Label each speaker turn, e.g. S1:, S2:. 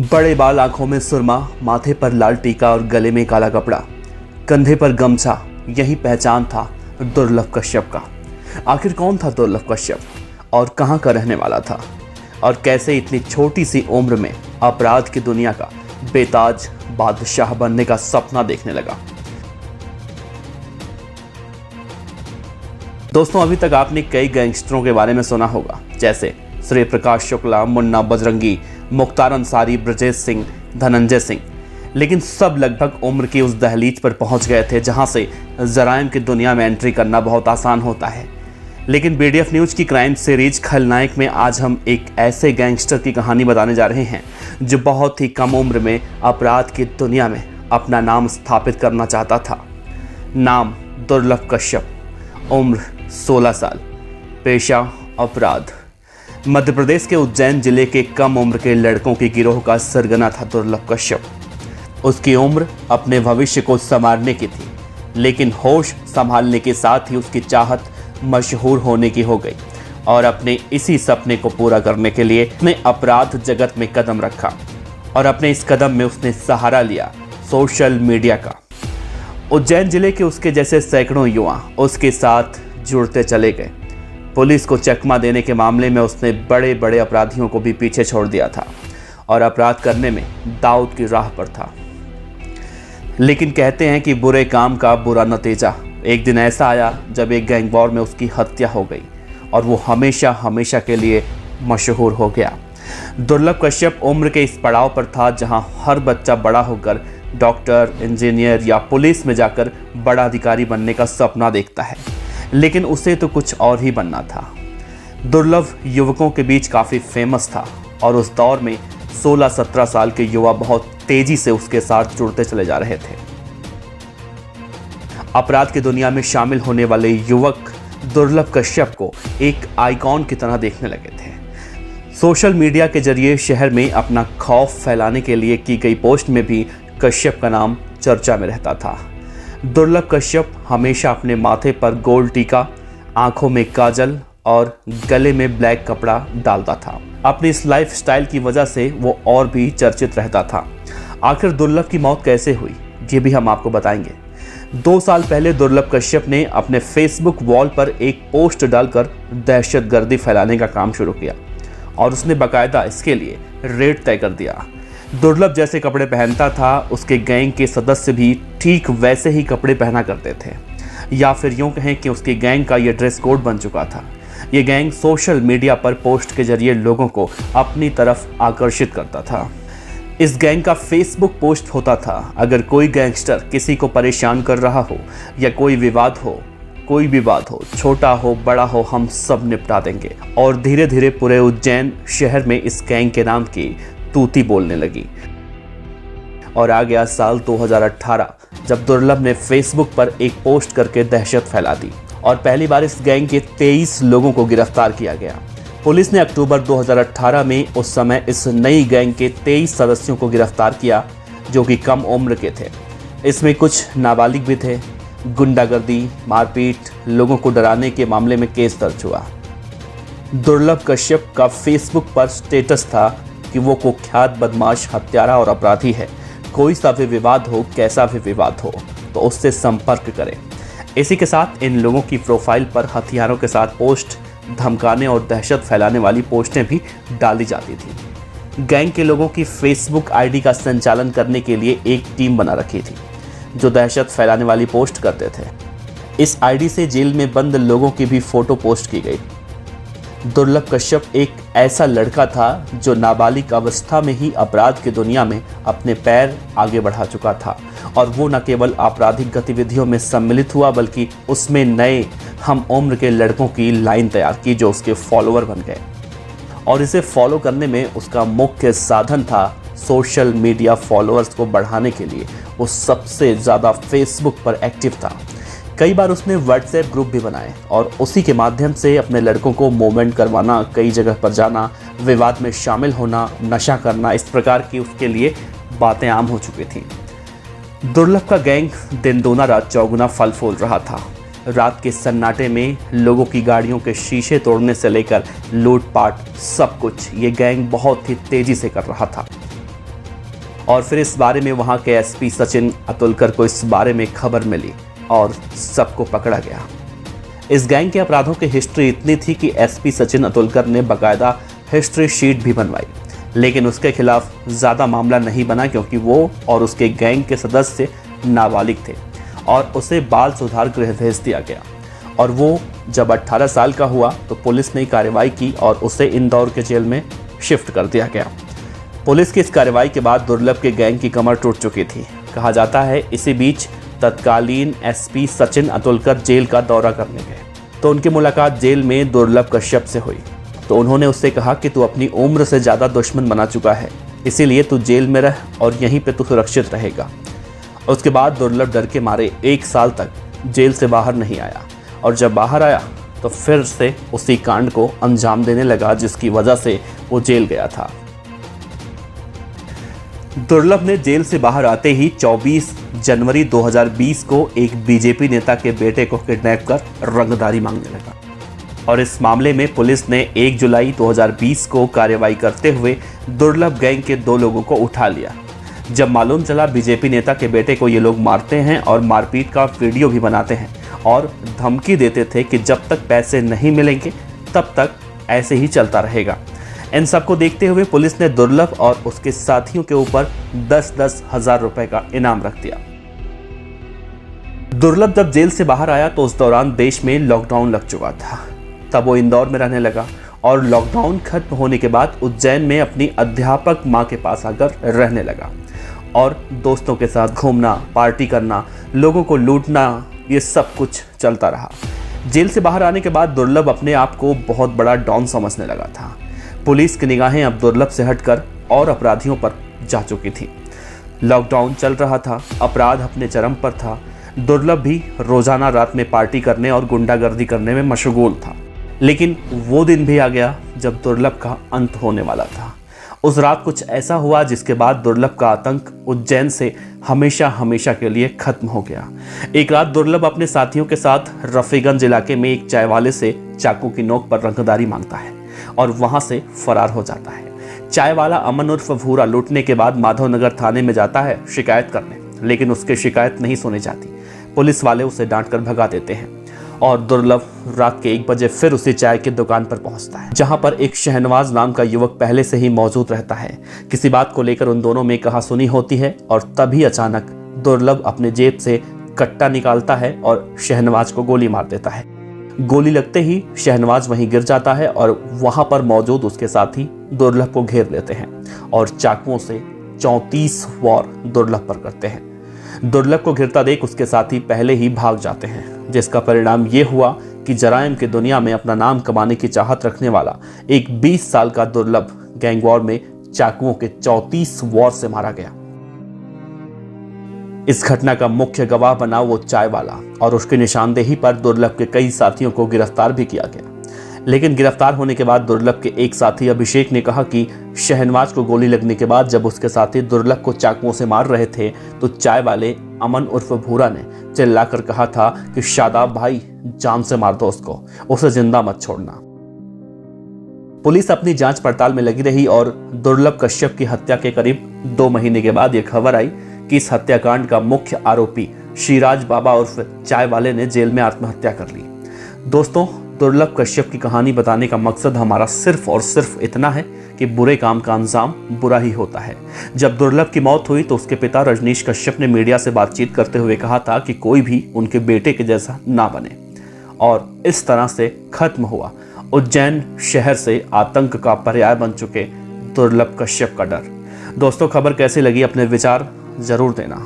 S1: बड़े बाल, आंखों में सुरमा, माथे पर लाल टीका और गले में काला कपड़ा, कंधे पर गमछा, यही पहचान था दुर्लभ कश्यप का। आखिर कौन था दुर्लभ कश्यप और कहां का रहने वाला था, और कैसे इतनी छोटी सी उम्र में अपराध की दुनिया का बेताज बादशाह बनने का सपना देखने लगा। दोस्तों, अभी तक आपने कई गैंगस्टरों के बारे में सुना होगा, जैसे श्री प्रकाश शुक्ला, मुन्ना बजरंगी, मुख्तार अंसारी, ब्रजेश सिंह, धनंजय सिंह। लेकिन सब लगभग उम्र की उस दहलीज पर पहुंच गए थे जहां से जराइम की दुनिया में एंट्री करना बहुत आसान होता है। लेकिन बीडीएफ न्यूज की क्राइम सीरीज खलनायक में आज हम एक ऐसे गैंगस्टर की कहानी बताने जा रहे हैं जो बहुत ही कम उम्र में अपराध की दुनिया में अपना नाम स्थापित करना चाहता था। नाम दुर्लभ कश्यप, उम्र 16 साल, पेशा अपराध। मध्य प्रदेश के उज्जैन जिले के कम उम्र के लड़कों के गिरोह का सरगना था दुर्लभ कश्यप। उसकी उम्र अपने भविष्य को संवारने की थी, लेकिन होश संभालने के साथ ही उसकी चाहत मशहूर होने की हो गई और अपने इसी सपने को पूरा करने के लिए उसने अपराध जगत में कदम रखा और अपने इस कदम में उसने सहारा लिया सोशल मीडिया का। उज्जैन जिले के उसके जैसे सैकड़ों युवा उसके साथ जुड़ते चले गए। पुलिस को चकमा देने के मामले में उसने बड़े बड़े अपराधियों को भी पीछे छोड़ दिया था और अपराध करने में दाऊद की राह पर था। लेकिन कहते हैं कि बुरे काम का बुरा नतीजा। एक दिन ऐसा आया जब एक गैंग वॉर में उसकी हत्या हो गई और वो हमेशा हमेशा के लिए मशहूर हो गया। दुर्लभ कश्यप उम्र के इस पड़ाव पर था जहां हर बच्चा बड़ा होकर डॉक्टर, इंजीनियर या पुलिस में जाकर बड़ा अधिकारी बनने का सपना देखता है, लेकिन उसे तो कुछ और ही बनना था। दुर्लभ युवकों के बीच काफ़ी फेमस था और उस दौर में 16-17 साल के युवा बहुत तेजी से उसके साथ जुड़ते चले जा रहे थे। अपराध की दुनिया में शामिल होने वाले युवक दुर्लभ कश्यप को एक आइकॉन की तरह देखने लगे थे। सोशल मीडिया के जरिए शहर में अपना खौफ फैलाने के लिए की गई पोस्ट में भी कश्यप का नाम चर्चा में रहता था। दुर्लभ कश्यप हमेशा अपने माथे पर गोल टीका, आंखों में काजल और गले में ब्लैक कपड़ा डालता था। अपनी इस लाइफ स्टाइल की वजह से वो और भी चर्चित रहता था। आखिर दुर्लभ की मौत कैसे हुई, ये भी हम आपको बताएंगे। 2 साल पहले दुर्लभ कश्यप ने अपने फेसबुक वॉल पर एक पोस्ट डालकर दहशतगर्दी फैलाने का काम शुरू किया और उसने बाकायदा इसके लिए रेट तय कर दिया। दुर्लभ जैसे कपड़े पहनता था, उसके गैंग के सदस्य भी ठीक वैसे ही कपड़े पहना करते थे, या फिर यूं कहें कि उसकी गैंग का ये ड्रेस कोड बन चुका था। ये गैंग सोशल मीडिया पर पोस्ट के जरिए लोगों को अपनी तरफ आकर्षित करता था। इस गैंग का फेसबुक पोस्ट होता था, अगर कोई गैंगस्टर किसी को परेशान कर रहा हो या कोई विवाद हो, कोई भी बात हो, छोटा हो बड़ा हो, हम सब निपटा देंगे। और धीरे धीरे पूरे उज्जैन शहर में इस गैंग के नाम की तूती बोलने लगी। और आ गया साल 2018 जब दुर्लभ ने फेसबुक पर एक पोस्ट करके दहशत फैला दी और पहली बार इस गैंग के 23 लोगों को गिरफ्तार किया गया। पुलिस ने अक्टूबर 2018 में उस समय इस नई गैंग के 23 सदस्यों को गिरफ्तार किया जो कि कम उम्र के थे। इसमें कुछ नाबालिग भी थे। गुंडागर्दी, मारपीट, लोगों को डराने के मामले में केस दर्ज हुआ। दुर्लभ कश्यप का फेसबुक पर स्टेटस था कि वो कुख्यात बदमाश, हत्यारा और अपराधी है। कोई सा भी विवाद हो, कैसा भी विवाद हो, तो उससे संपर्क करें। इसी के साथ इन लोगों की प्रोफाइल पर हथियारों के साथ पोस्ट, धमकाने और दहशत फैलाने वाली पोस्टें भी डाली जाती थी। गैंग के लोगों की फेसबुक आईडी का संचालन करने के लिए एक टीम बना रखी थी जो दहशत फैलाने वाली पोस्ट करते थे। इस आईडी से जेल में बंद लोगों की भी फोटो पोस्ट की गई। दुर्लभ कश्यप एक ऐसा लड़का था जो नाबालिग अवस्था में ही अपराध की दुनिया में अपने पैर आगे बढ़ा चुका था और वो न केवल आपराधिक गतिविधियों में सम्मिलित हुआ बल्कि उसमें नए हम उम्र के लड़कों की लाइन तैयार की जो उसके फॉलोअर बन गए। और इसे फॉलो करने में उसका मुख्य साधन था सोशल मीडिया। फॉलोअर्स को बढ़ाने के लिए वो सबसे ज़्यादा फेसबुक पर एक्टिव था। कई बार उसने व्हाट्सएप ग्रुप भी बनाए और उसी के माध्यम से अपने लड़कों को मूवमेंट करवाना, कई जगह पर जाना, विवाद में शामिल होना, नशा करना, इस प्रकार की उसके लिए बातें आम हो चुकी थी। दुर्लभ का गैंग दिन दूना रात चौगुना फल फूल रहा था। रात के सन्नाटे में लोगों की गाड़ियों के शीशे तोड़ने से लेकर लूटपाट सब कुछ ये गैंग बहुत ही तेजी से कर रहा था। और फिर इस बारे में वहां के एसपी सचिन अतुलकर को इस बारे में खबर मिली और सबको पकड़ा गया। इस गैंग के अपराधों की हिस्ट्री इतनी थी कि एसपी सचिन अतुलकर ने बाकायदा हिस्ट्री शीट भी बनवाई, लेकिन उसके खिलाफ ज़्यादा मामला नहीं बना क्योंकि वो और उसके गैंग के सदस्य नाबालिग थे और उसे बाल सुधार गृह भेज दिया गया। और वो जब 18 साल का हुआ तो पुलिस ने कार्रवाई की और उसे इंदौर के जेल में शिफ्ट कर दिया गया। पुलिस की इस कार्रवाई के बाद दुर्लभ के गैंग की कमर टूट चुकी थी। कहा जाता है इसी बीच तत्कालीन एसपी सचिन अतुलकर जेल का दौरा करने गए तो उनकी मुलाकात जेल में दुर्लभ कश्यप से हुई। तो उन्होंने उससे कहा कि तू अपनी उम्र से ज़्यादा दुश्मन बना चुका है, इसीलिए तू जेल में रह और यहीं पे तू सुरक्षित रहेगा। उसके बाद दुर्लभ डर के मारे 1 साल तक जेल से बाहर नहीं आया और जब बाहर आया तो फिर से उसी कांड को अंजाम देने लगा जिसकी वजह से वो जेल गया था। दुर्लभ ने जेल से बाहर आते ही 24 जनवरी 2020 को एक बीजेपी नेता के बेटे को किडनैप कर रंगदारी मांगने लगा और इस मामले में पुलिस ने 1 जुलाई 2020 को कार्रवाई करते हुए दुर्लभ गैंग के 2 लोगों को उठा लिया। जब मालूम चला बीजेपी नेता के बेटे को ये लोग मारते हैं और मारपीट का वीडियो भी बनाते हैं और धमकी देते थे कि जब तक पैसे नहीं मिलेंगे तब तक ऐसे ही चलता रहेगा। इन सबको देखते हुए पुलिस ने दुर्लभ और उसके साथियों के ऊपर 10-10 हजार रुपए का इनाम रख दिया। दुर्लभ जब जेल से बाहर आया तो उस दौरान देश में लॉकडाउन लग चुका था। तब वो इंदौर में रहने लगा और लॉकडाउन खत्म होने के बाद उज्जैन में अपनी अध्यापक मां के पास आकर रहने लगा और दोस्तों के साथ घूमना, पार्टी करना, लोगों को लूटना, ये सब कुछ चलता रहा। जेल से बाहर आने के बाद दुर्लभ अपने आप को बहुत बड़ा डॉन समझने लगा था। पुलिस की निगाहें अब दुर्लभ से हटकर और अपराधियों पर जा चुकी थी। लॉकडाउन चल रहा था, अपराध अपने चरम पर था। दुर्लभ भी रोजाना रात में पार्टी करने और गुंडागर्दी करने में मशगूल था। लेकिन वो दिन भी आ गया जब दुर्लभ का अंत होने वाला था। उस रात कुछ ऐसा हुआ जिसके बाद दुर्लभ का आतंक उज्जैन से हमेशा हमेशा के लिए खत्म हो गया। एक रात दुर्लभ अपने साथियों के साथ रफीगंज इलाके में एक चाय वाले से चाकू की नोक पर रंगदारी मांगता है और वहां से फरार हो जाता है। चाय वाला अमन उर्फ भूरा लूटने के बाद माधवनगर थाने में जाता है शिकायत करने, लेकिन उसकी शिकायत नहीं सुनी जाती। पुलिस वाले उसे डांट कर भगा देते हैं और दुर्लभ रात के 1 बजे फिर उसी चाय की दुकान पर पहुंचता है जहां पर एक शहनवाज नाम का युवक पहले से ही मौजूद रहता है। किसी बात को लेकर उन दोनों में कहासुनी होती है और तभी अचानक दुर्लभ अपने जेब से कट्टा निकालता है और शहनवाज को गोली मार देता है। गोली लगते ही शहनवाज वहीं गिर जाता है और वहां पर मौजूद उसके साथी दुर्लभ को घेर लेते हैं और चाकुओं से 34 वार दुर्लभ पर करते हैं। दुर्लभ को घिरता देख उसके साथी पहले ही भाग जाते हैं, जिसका परिणाम ये हुआ कि जराइम की दुनिया में अपना नाम कमाने की चाहत रखने वाला एक 20 साल का दुर्लभ गैंग वॉर में चाकुओं के 34 वार से मारा गया। इस घटना का मुख्य गवाह बना वो चाय वाला और उसकी निशानदेही पर दुर्लभ के कई साथियों को गिरफ्तार भी किया गया। लेकिन गिरफ्तार होने के बाद दुर्लभ के एक साथी अभिषेक ने कहा कि शहनवाज को गोली लगने के बाद जब उसके साथी दुर्लभ को चाकुओं से मार रहे थे तो चाय वाले अमन उर्फ भूरा ने चिल्लाकर कहा था कि शादाब भाई, जान से मार दो उसको, उसे जिंदा मत छोड़ना। पुलिस अपनी जांच पड़ताल में लगी रही और दुर्लभ कश्यप की हत्या के करीब 2 महीने के बाद यह खबर आई कि इस हत्याकांड का मुख्य आरोपी शिराज बाबा उर्फ चाय वाले ने जेल में आत्महत्या कर ली। दोस्तों, दुर्लभ कश्यप की कहानी बताने का मकसद हमारा सिर्फ और सिर्फ इतना है कि बुरे काम का अंजाम बुरा ही होता है। जब दुर्लभ की मौत हुई तो उसके पिता रजनीश कश्यप ने मीडिया से बातचीत करते हुए कहा था कि कोई भी उनके बेटे के जैसा ना बने, और इस तरह से खत्म हुआ उज्जैन शहर से आतंक का पर्याय बन चुके दुर्लभ कश्यप का डर। दोस्तों, खबर कैसी लगी अपने विचार जरूर देना।